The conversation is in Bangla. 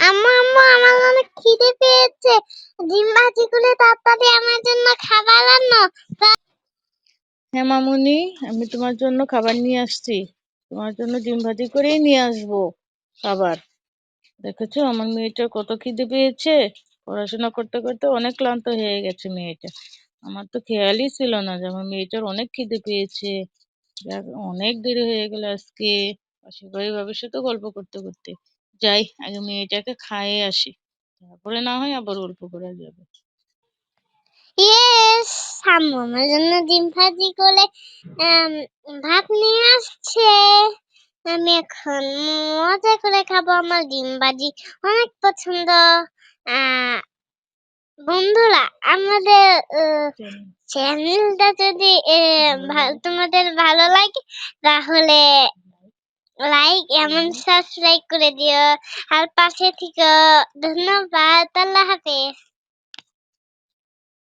আম্মু আম্মু আমার অনেক খিদে পেয়েছে। ডিম ভাজি করে তাড়াতাড়ি আমার জন্য খাবার আনো। হ্যাঁ মামুনি, আমি তোমার জন্য খাবার নিয়ে আসছি। তোমার জন্য ডিম ভাজি করেই নিয়ে আসবো খাবার। দেখেছো আমার মেয়েটার কত খিদে পেয়েছে। পড়াশোনা করতে করতে অনেক ক্লান্ত হয়ে গেছে মেয়েটা। আমার তো খেয়ালই ছিল না যে আমার মেয়েটার অনেক খিদে পেয়েছে। যাক, অনেক দেরি হয়ে গেল আজকে। পাশের বাড়ির ভাবির সাথে গল্প করতে করতে যাই, আগে মেয়েটাকে খাইয়ে আসি, তারপরে না হয় আবার গল্প করা যাবে। ইয়েস, আম্মু আমার জন্য ডিম ভাজি করে ভাত নিয়ে আসছে। আমি এখন মজা করে খাবো। আমার ডিম ভাজি অনেক পছন্দ। আহ বন্ধুরা, আমাদের চ্যানেলটা যদি তোমাদের ভালো লাগে তাহলে লাইক এমন সাবস্ক্রাইব করে দিও আর পাশে থেকে। ধন্যবাদ। আল্লাহ হাফেজ।